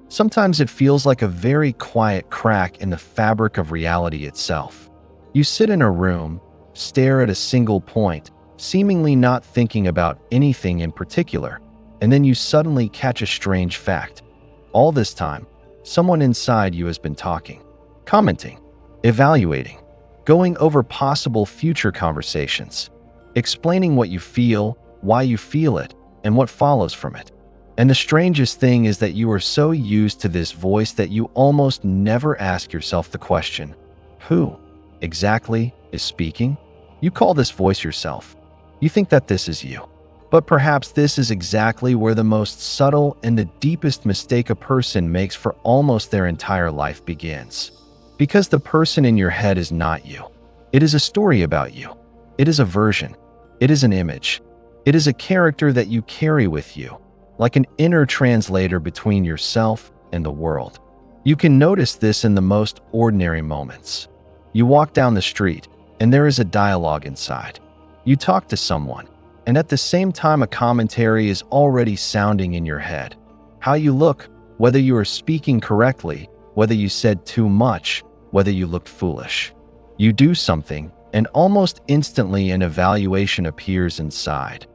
Sometimes it feels like a very quiet crack in the fabric of reality itself. You sit in a room, stare at a single point, seemingly not thinking about anything in particular, and then you suddenly catch a strange fact. All this time, someone inside you has been talking, commenting, evaluating, going over possible future conversations, explaining what you feel, why you feel it, and what follows from it. And the strangest thing is that you are so used to this voice that you almost never ask yourself the question, who exactly is speaking? You call this voice yourself. You think that this is you. But perhaps this is exactly where the most subtle and the deepest mistake a person makes for almost their entire life begins. Because the person in your head is not you. It is a story about you. It is a version. It is an image. It is a character that you carry with you, like an inner translator between yourself and the world. You can notice this in the most ordinary moments. You walk down the street, and there is a dialogue inside. You talk to someone, and at the same time a commentary is already sounding in your head. How you look, whether you are speaking correctly, whether you said too much, whether you looked foolish. You do something, and almost instantly an evaluation appears inside.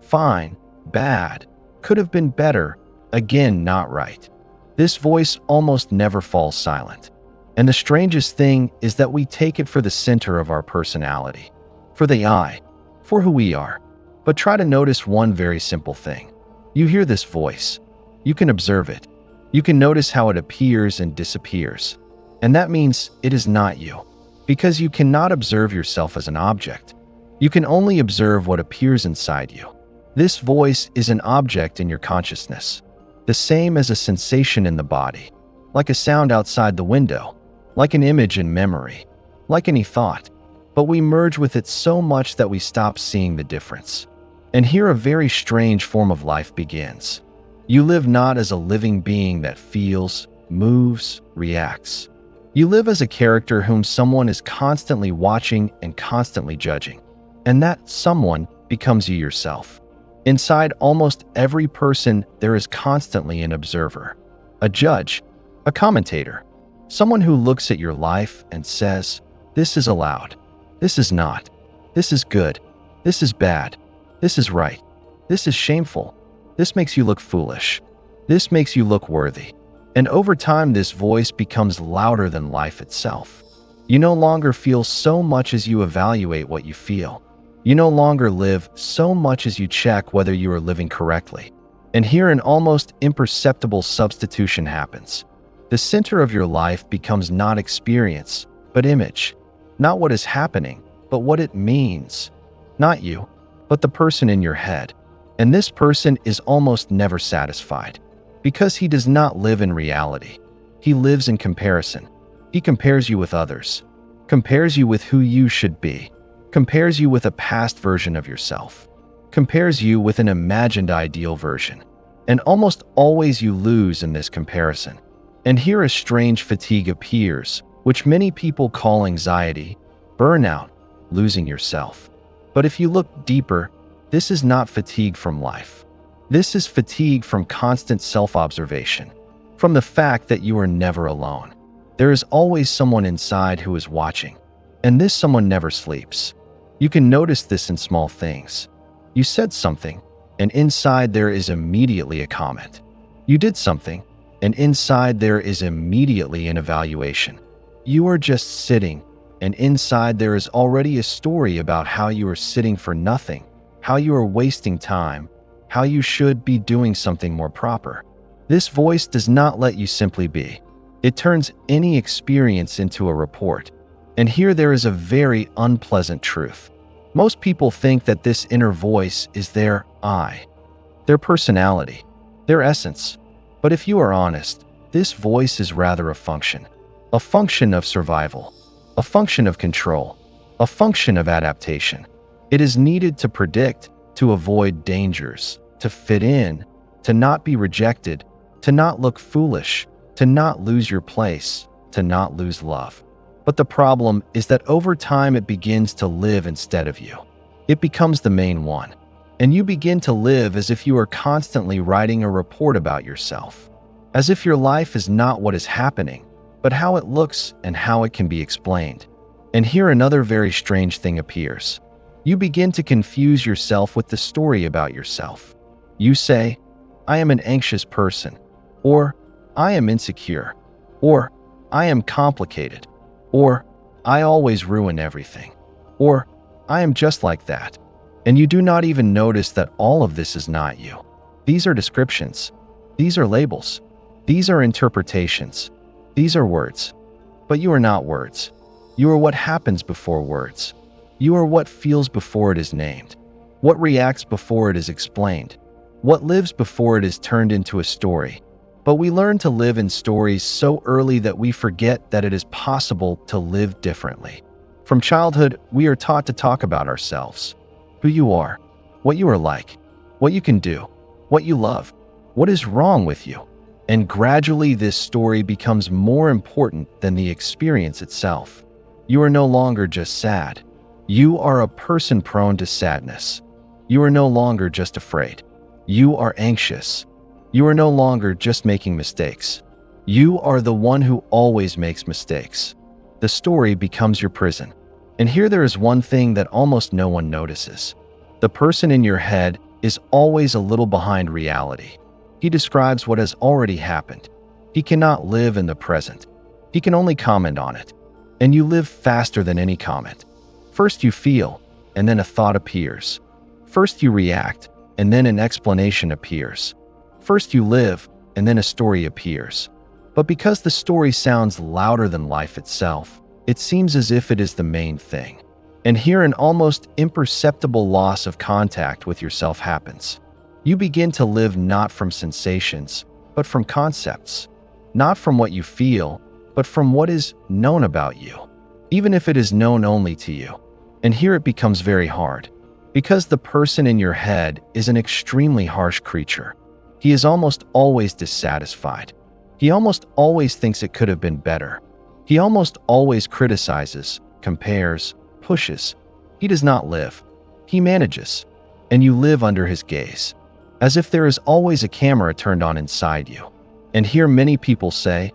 Fine, bad, could have been better, again not right. This voice almost never falls silent. And the strangest thing is that we take it for the center of our personality, for the I, for who we are. But try to notice one very simple thing. You hear this voice. You can observe it. You can notice how it appears and disappears. And that means it is not you, because you cannot observe yourself as an object. You can only observe what appears inside you. This voice is an object in your consciousness, the same as a sensation in the body, like a sound outside the window, like an image in memory, like any thought. But we merge with it so much that we stop seeing the difference. And here a very strange form of life begins. You live not as a living being that feels, moves, reacts. You live as a character whom someone is constantly watching and constantly judging. And that someone becomes you yourself. Inside almost every person, there is constantly an observer, a judge, a commentator, someone who looks at your life and says, this is allowed, this is not, this is good, this is bad, this is right, this is shameful, this makes you look foolish, this makes you look worthy. And over time, this voice becomes louder than life itself. You no longer feel so much as you evaluate what you feel. You no longer live so much as you check whether you are living correctly. And here an almost imperceptible substitution happens. The center of your life becomes not experience, but image. Not what is happening, but what it means. Not you, but the person in your head. And this person is almost never satisfied, because he does not live in reality. He lives in comparison. He compares you with others, compares you with who you should be, compares you with a past version of yourself, compares you with an imagined ideal version. And almost always you lose in this comparison. And here a strange fatigue appears, which many people call anxiety, burnout, losing yourself. But if you look deeper, this is not fatigue from life. This is fatigue from constant self-observation, from the fact that you are never alone. There is always someone inside who is watching, and this someone never sleeps. You can notice this in small things. You said something, and inside there is immediately a comment. You did something, and inside there is immediately an evaluation. You are just sitting, and inside there is already a story about how you are sitting for nothing, how you are wasting time, how you should be doing something more proper. This voice does not let you simply be. It turns any experience into a report. And here there is a very unpleasant truth. Most people think that this inner voice is their I, their personality, their essence. But if you are honest, this voice is rather a function of survival, a function of control, a function of adaptation. It is needed to predict, to avoid dangers, to fit in, to not be rejected, to not look foolish, to not lose your place, to not lose love. But the problem is that over time it begins to live instead of you. It becomes the main one, and you begin to live as if you are constantly writing a report about yourself, as if your life is not what is happening, but how it looks and how it can be explained. And here another very strange thing appears. You begin to confuse yourself with the story about yourself. You say, I am an anxious person, or I am insecure, or I am complicated, or I always ruin everything, or I am just like that. And you do not even notice that all of this is not you. These are descriptions. These are labels. These are interpretations. These are words. But you are not words. You are what happens before words. You are what feels before it is named, what reacts before it is explained, what lives before it is turned into a story. But we learn to live in stories so early that we forget that it is possible to live differently. From childhood, we are taught to talk about ourselves, who you are, what you are like, what you can do, what you love, what is wrong with you. And gradually this story becomes more important than the experience itself. You are no longer just sad. You are a person prone to sadness. You are no longer just afraid. You are anxious. You are no longer just making mistakes. You are the one who always makes mistakes. The story becomes your prison. And here there is one thing that almost no one notices. The person in your head is always a little behind reality. He describes what has already happened. He cannot live in the present. He can only comment on it. And you live faster than any comment. First you feel, and then a thought appears. First you react, and then an explanation appears. First you live, and then a story appears. But because the story sounds louder than life itself, it seems as if it is the main thing. And here an almost imperceptible loss of contact with yourself happens. You begin to live not from sensations, but from concepts. Not from what you feel, but from what is known about you, even if it is known only to you. And here it becomes very hard, because the person in your head is an extremely harsh creature. He is almost always dissatisfied. He almost always thinks it could have been better. He almost always criticizes, compares, pushes. He does not live. He manages. And you live under his gaze, as if there is always a camera turned on inside you. And here many people say,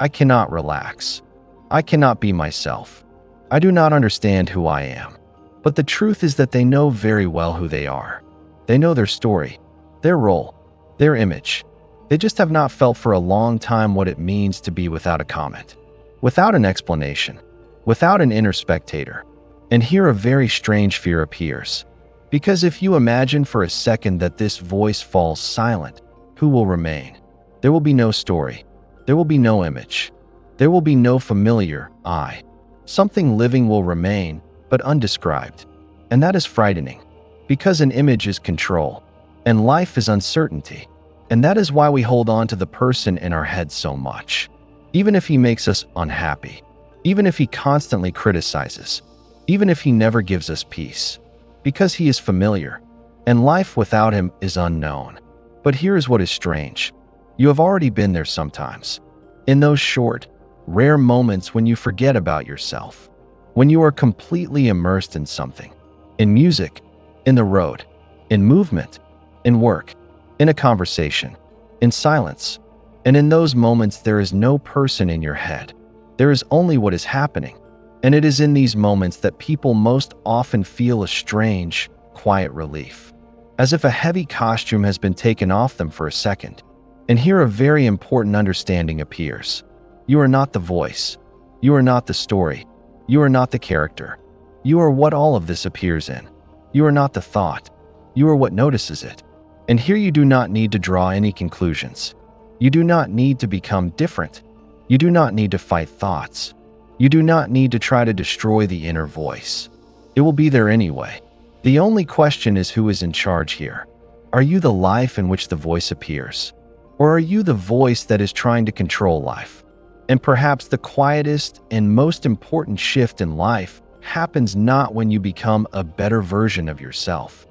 I cannot relax. I cannot be myself. I do not understand who I am. But the truth is that they know very well who they are. They know their story, their role, their image. They just have not felt for a long time what it means to be without a comment, without an explanation, without an inner spectator. And here a very strange fear appears. Because if you imagine for a second that this voice falls silent, who will remain? There will be no story. There will be no image. There will be no familiar I. Something living will remain, but undescribed. And that is frightening, because an image is control, and life is uncertainty. And that is why we hold on to the person in our head so much. Even if he makes us unhappy, even if he constantly criticizes, even if he never gives us peace, because he is familiar, and life without him is unknown. But here is what is strange. You have already been there sometimes. In those short, rare moments when you forget about yourself, when you are completely immersed in something, in music, in the road, in movement, in work, in a conversation, in silence. And in those moments there is no person in your head. There is only what is happening. And it is in these moments that people most often feel a strange, quiet relief, as if a heavy costume has been taken off them for a second. And here a very important understanding appears. You are not the voice. You are not the story. You are not the character. You are what all of this appears in. You are not the thought. You are what notices it. And here you do not need to draw any conclusions. You do not need to become different. You do not need to fight thoughts. You do not need to try to destroy the inner voice. It will be there anyway. The only question is who is in charge here. Are you the life in which the voice appears? Or are you the voice that is trying to control life? And perhaps the quietest and most important shift in life happens not when you become a better version of yourself,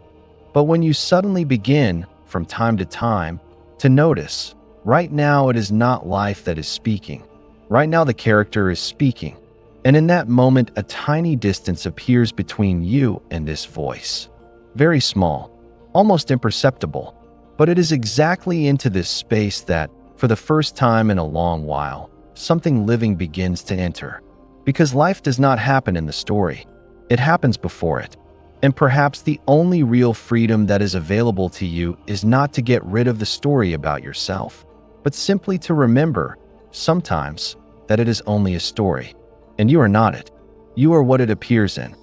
but when you suddenly begin, from time to time, to notice, right now it is not life that is speaking. Right now the character is speaking. And in that moment, a tiny distance appears between you and this voice. Very small, almost imperceptible, but it is exactly into this space that, For the first time in a long while, something living begins to enter. Because life does not happen in the story, it happens before it. And perhaps the only real freedom that is available to you is not to get rid of the story about yourself, but simply to remember, sometimes, that it is only a story. And you are not it. You are what it appears in.